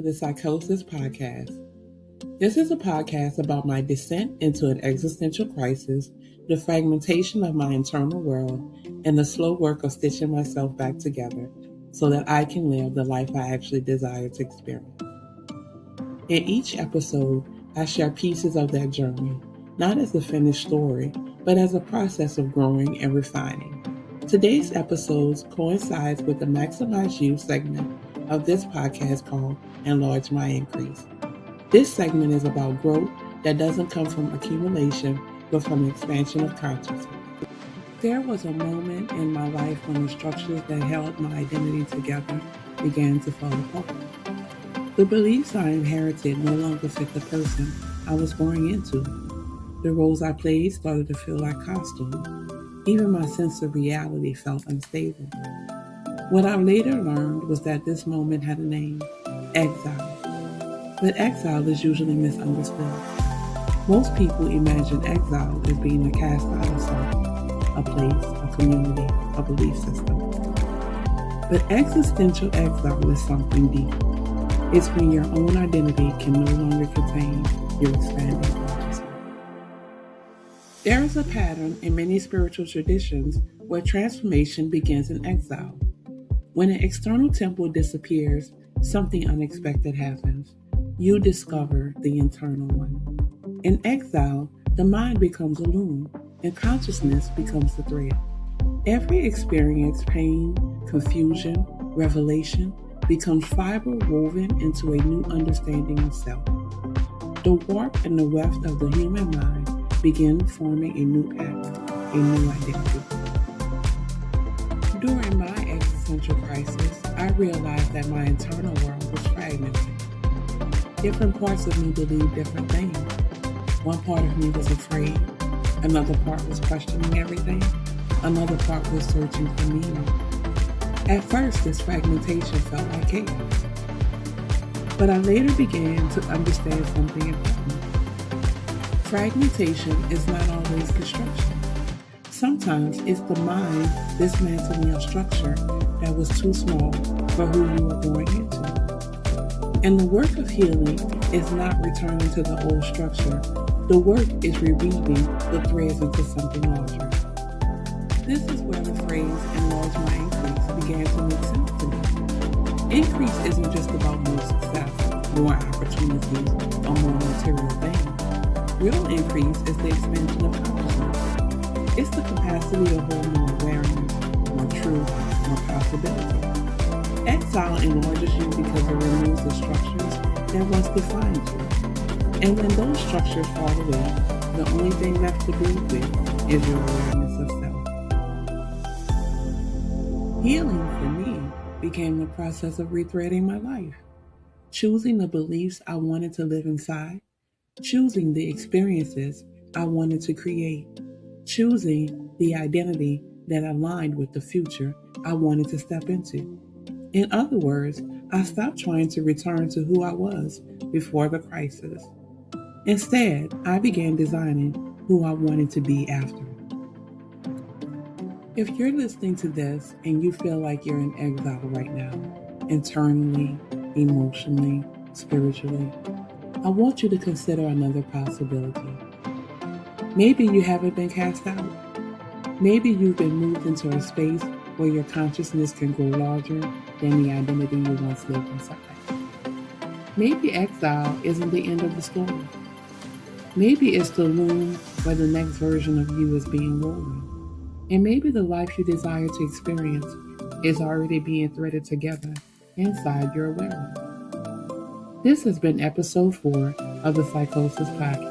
The Psychosis Podcast. This is a podcast about my descent into an existential crisis, the fragmentation of my internal world, and the slow work of stitching myself back together so that I can live the life I actually desire to experience. In each episode, I share pieces of that journey, not as a finished story, but as a process of growing and refining. Today's episodes coincides with the Maximize You segment of this podcast called Enlarge My Increase. This segment is about growth that doesn't come from accumulation, but from expansion of consciousness. There was a moment in my life when the structures that held my identity together began to fall apart. The beliefs I inherited no longer fit the person I was growing into. The roles I played started to feel like costumes. Even my sense of reality felt unstable. What I later learned was that this moment had a name, exile. But exile is usually misunderstood. Most people imagine exile as being a cast out of something, a place, a community, a belief system. But existential exile is something deep. It's when your own identity can no longer contain your expanding consciousness. There is a pattern in many spiritual traditions where transformation begins in exile. When an external temple disappears, something unexpected happens. You discover the internal one. In exile, the mind becomes a loom, and consciousness becomes the thread. Every experience, pain, confusion, revelation, becomes fiber woven into a new understanding of self. The warp and the weft of the human mind begin forming a new pattern, a new identity. During my existential crisis, I realized that my internal world was fragmented. Different parts of me believed different things. One part of me was afraid. Another part was questioning everything. Another part was searching for meaning. At first, this fragmentation felt like chaos. But I later began to understand something important. Fragmentation is not always destruction. Sometimes it's the mind dismantling a structure that was too small for who you were going into. And the work of healing is not returning to the old structure. The work is reweaving the threads into something larger. This is where the phrase "Enlarge My Increase" began to make sense to me. Increase isn't just about more success, more opportunities, or more material things. Real increase is the expansion of consciousness. It's the capacity to hold more awareness, more truth, more possibility. Exile enlarges you because it removes the structures that once defined you. And when those structures fall away, the only thing left to build with is your awareness of self. Healing for me became the process of rethreading my life, choosing the beliefs I wanted to live inside, choosing the experiences I wanted to create, choosing the identity that aligned with the future I wanted to step into. In other words, I stopped trying to return to who I was before the crisis. Instead, I began designing who I wanted to be after. If you're listening to this and you feel like you're in exile right now, internally, emotionally, spiritually, I want you to consider another possibility. Maybe you haven't been cast out. Maybe you've been moved into a space where your consciousness can grow larger than the identity you once lived inside. Maybe exile isn't the end of the story. Maybe it's the loom where the next version of you is being woven. And maybe the life you desire to experience is already being threaded together inside your awareness. This has been episode 4 of the Psychosis Podcast.